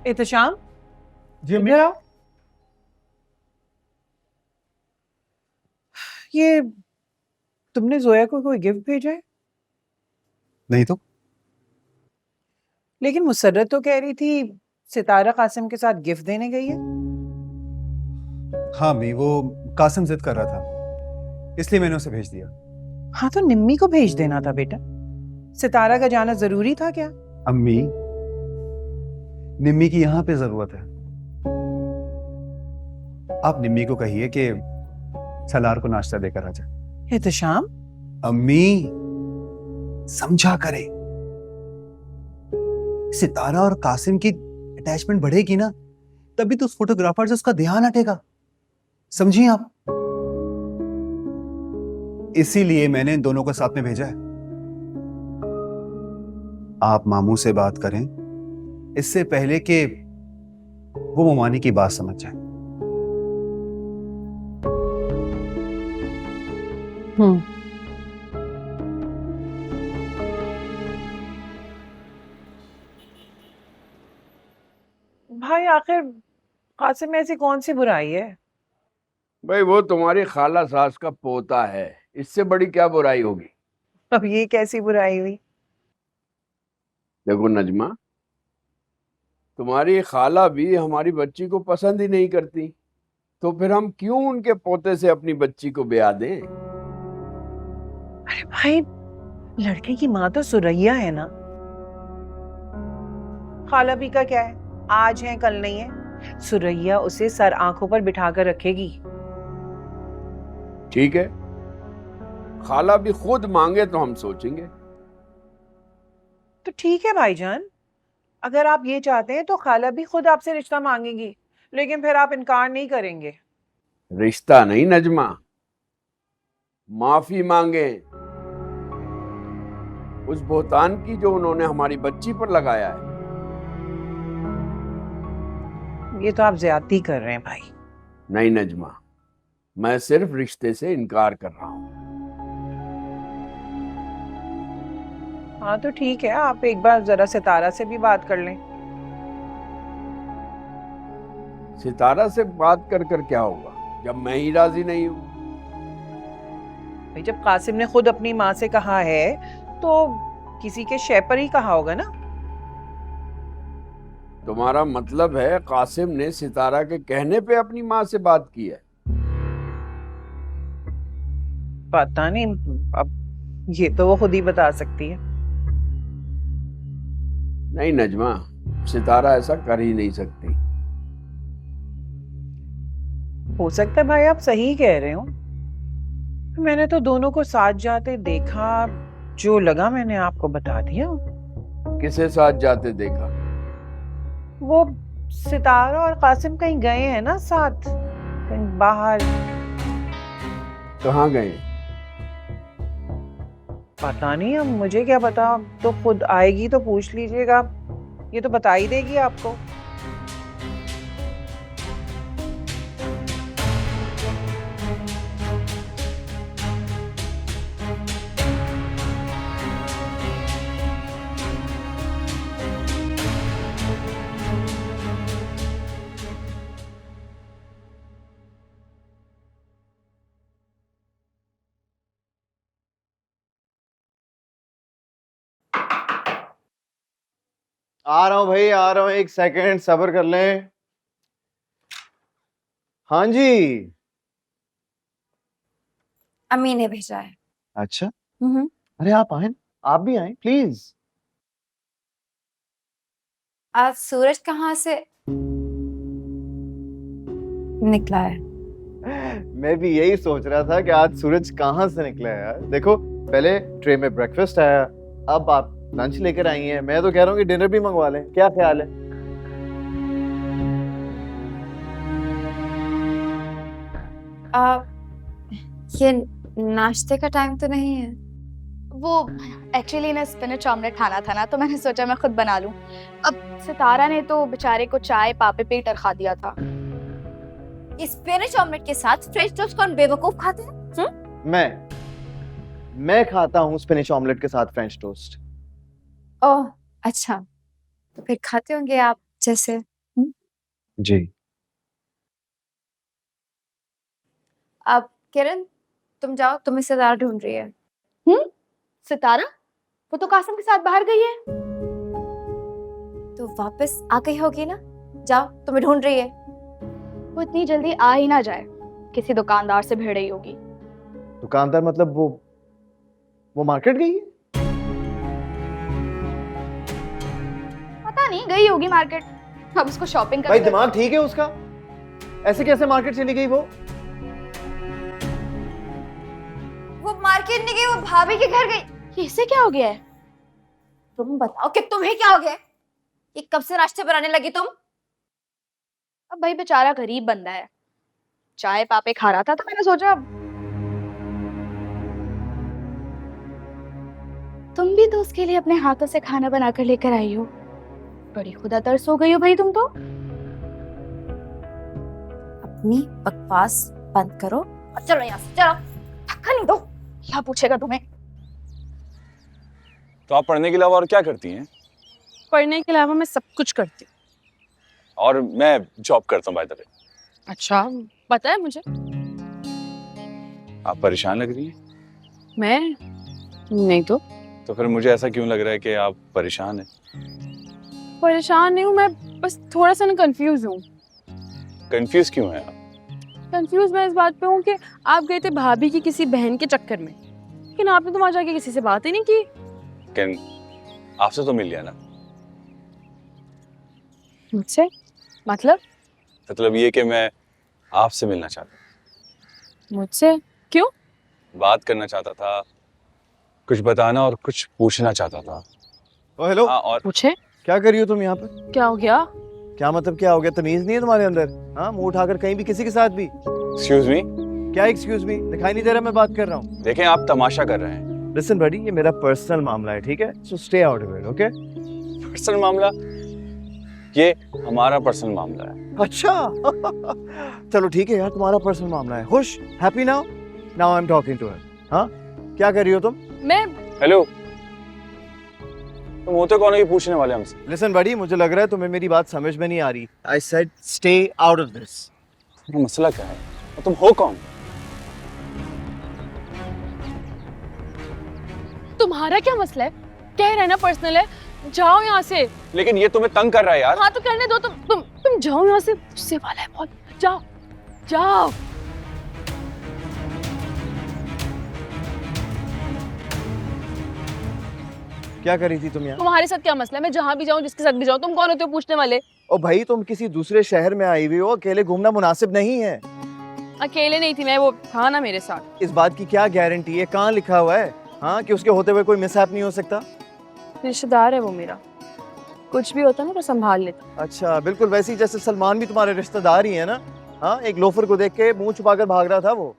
एहतशाम, जी अम्मी। इधर आओ। ये तुमने जोया को कोई गिफ्ट भेजा है? नहीं तो। लेकिन मुसर्रत तो कह रही थी सितारा कासिम के साथ गिफ्ट देने गई है। हाँ अम्मी, वो कासिम जिद कर रहा था, इसलिए मैंने उसे भेज दिया। हाँ तो निम्मी को भेज देना था बेटा। सितारा का जाना जरूरी था क्या? अम्मी, निम्मी की यहाँ पे जरूरत है। आप निम्मी को कहिए कि सलार को नाश्ता देकर आ जाए। एहतशाम, अम्मी, समझा करे। सितारा और कासिम की अटैचमेंट बढ़ेगी ना, तभी तो उस फोटोग्राफर से उसका ध्यान हटेगा। समझिए आप। इसीलिए मैंने इन दोनों को साथ में भेजा है। आप मामू से बात करें इससे पहले कि वो मोमानी की बात समझ जाए। भाई आखिर कासिम में ऐसी कौन सी बुराई है? भाई वो तुम्हारी खाला सास का पोता है, इससे बड़ी क्या बुराई होगी। अब ये कैसी बुराई हुई? देखो नजमा, तुम्हारी खाला भी हमारी बच्ची को पसंद ही नहीं करती, तो फिर हम क्यों उनके पोते से अपनी बच्ची को ब्याह दें। अरे भाई, लड़के की माँ तो सुरैया है ना। खाला भी का क्या है, आज है कल नहीं है। सुरैया उसे सर आंखों पर बिठाकर रखेगी। ठीक है, खाला भी खुद मांगे तो हम सोचेंगे। तो ठीक है भाईजान, अगर आप ये चाहते हैं तो खाला भी खुद आपसे रिश्ता मांगेगी, लेकिन फिर आप इनकार नहीं करेंगे। रिश्ता नहीं नजमा, माफी मांगे उस बोहतान की जो उन्होंने हमारी बच्ची पर लगाया है। ये तो आप ज्यादती कर रहे हैं भाई। नहीं नजमा, मैं सिर्फ रिश्ते से इनकार कर रहा हूं। हाँ तो ठीक है, आप एक बार जरा सितारा से भी बात कर लें। सितारा से बात कर कर क्या होगा जब मैं ही राजी नहीं हूं। भाई जब कासिम ने खुद अपनी माँ से कहा है तो किसी के शय पर ही कहा होगा ना। तुम्हारा मतलब है कासिम ने सितारा के कहने पे अपनी माँ से बात की है। पता नहीं, अब ये तो वो खुद ही बता सकती है। नहीं नजमा, सितारा ऐसा कर ही नहीं सकती। हो सकता है भाई आप सही कह रहे हो। मैंने तो दोनों को साथ जाते देखा, जो लगा मैंने आपको बता दिया। किसे साथ जाते देखा? वो सितारा और कासिम कहीं गए हैं ना साथ, कहीं बाहर। कहाँ गए? पता नहीं, अब मुझे क्या पता। तो खुद आएगी तो पूछ लीजिएगा, ये तो बता ही देगी आपको। आ रहा हूँ भाई, आ रहा हूँ, एक सेकंड सब्र कर लें। हाँ जी। अम्मी ने भेजा है। अच्छा। अरे आप आए, आप भी आए प्लीज। आज सूरज कहाँ से निकला है? मैं भी यही सोच रहा था कि आज सूरज कहाँ से निकला है यार। देखो, पहले ट्रे में ब्रेकफास्ट आया, अब आप लंच लेकर आई हैं। मैं तो कह रहा हूँ कि डिनर भी मंगवा लें, क्या ख्याल है? ये नाश्ते का टाइम तो नहीं है। वो एक्चुअली ना स्पिनच ऑमलेट खाना था ना, तो मैंने सोचा मैं खुद बना लूं। अब सितारा ने तो बेचारे को चाय पापे पे टरखा दिया था। इस स्पिनच ऑमलेट के साथ फ्रेंच टोस्ट कौन बेवकूफ खाते हैं? मैं खाता हूँ स्पिनिच ऑमलेट के साथ फ्रेंच टोस्ट। ओह अच्छा, तो फिर खाते होंगे आप जैसे। जी। अब किरण तुम जाओ, तुम्हें सितारा ढूंढ रही है। सितारा? वो तो कासिम के साथ बाहर गई है। तो वापस आ गई होगी ना, जाओ, तुम्हें ढूंढ रही है। वो इतनी जल्दी आ ही ना जाए, किसी दुकानदार से भिड़ रही होगी। दुकानदार मतलब वो मार्केट गई है? पता नहीं, गई होगी मार्केट। अब उसको शॉपिंग भाई करने दिमाग ठीक है उसका? ऐसे कैसे मार्केट चली गई वो? मार्केट नहीं गई, वो भाभी के घर गई। इससे क्या हो गया है? तुम बताओ कि तुम्हें क्या हो गया? ये कब से नाश्ते बनाने लगी तुम? अब भाई बेचारा गरीब बंदा है, चाय पापे खा रहा था तो मैंने सोचा तुम भी तो उसके लिए अपने हाथों से खाना बनाकर लेकर आई हो। बड़ी खुदा तरस हो गई हो भाई तुम तो। अपनी बकवास बंद करो और चलो यहाँ से, चलो। धक्का नहीं दो, क्या पूछेगा तुम्हें? तो आप पढ़ने के अलावा और क्या करती हैं? पढ़ने के अलावा मैं सब कुछ करती हूँ। और मैं जॉब करता हूँ बाय द वे। अच्छा, पता है मुझे। आप परेशान लग रही हैं। मैं नहीं तो फिर मुझे ऐसा क्यों लग रहा है कि आप परेशान हैं? परेशान नहीं हूँ, मैं बस थोड़ा सा ना कंफ्यूज हूँ। कंफ्यूज क्यों हैं आप? कंफ्यूज मैं इस बात पे हूँ कि आप गए थे भाभी की किसी बहन के चक्कर में, लेकिन आपने तो वहां जाके किसी से बात ही नहीं की। लेकिन आपसे तो मिल लिया ना। मुझसे? मतलब ये कि मैं आपसे मिलना चाहता मुझसे क्यों? था, बात करना चाहता था, कुछ बताना और कुछ पूछना चाहता था। ओ हेलो, हाँ, और पूछे? क्या कर रही हो तुम यहाँ पर? क्या हो गया? क्या मतलब क्या हो गया? तमीज नहीं है तुम्हारे अंदर? हाँ, मुंह उठाकर कहीं भी किसी के साथ भी? Excuse me. क्या एक्सक्यूज मी? दिखाई नहीं दे रहा मैं बात कर रहा हूँ? देखें, आप तमाशा कर रहे हैं। लिसन बडी, ये मेरा पर्सनल मामला है, ठीक है? So stay out of it, okay? Personal मामला? ये हमारा पर्सनल मामला है। अच्छा चलो ठीक है यार, तुम्हारा पर्सनल मामला है। खुश? Happy now? Now I am talking to her. हाँ, क्या कर रही हो तुम? मैं हेलो, तुम होते कौन है ये पूछने वाले हमसे? लिसन बडी, मुझे लग रहा है तुम्हें मेरी बात समझ में नहीं आ रही। I said stay out of this. तुम्हारा मसला क्या है और तुम हो कौन? तुम्हारा क्या मसला है? कह रहे ना पर्सनल है, जाओ यहाँ से। लेकिन ये तुम्हें तंग कर रहा है यार। हाँ तो करने दो, तुम जाओ यहाँ से, गुस्से वाला है बहुत। जाओ जाओ। क्या कर रही थी तुम यहाँ? तुम्हारे साथ क्या मसला है? मैं जहाँ भी जाऊँ, जिसके साथ भी जाऊँ, तुम कौन होते हो पूछने वाले? ओ भाई, तुम किसी दूसरे शहर में आई हुई हो, अकेले घूमना मुनासिब नहीं है। अकेले नहीं थी मैं, वो था ना मेरे साथ। इस बात की क्या गारंटी है? कहाँ लिखा हुआ है हाँ कि उसके होते हुए कोई मिसहैप नहीं हो सकता? रिश्तेदार है वो मेरा, कुछ भी होता ना तो संभाल लेता। अच्छा, बिल्कुल वैसे ही जैसे सलमान भी तुम्हारे रिश्तेदार ही है ना। हाँ, एक लोफर को देख के मुंह छुपाकर भाग रहा था वो।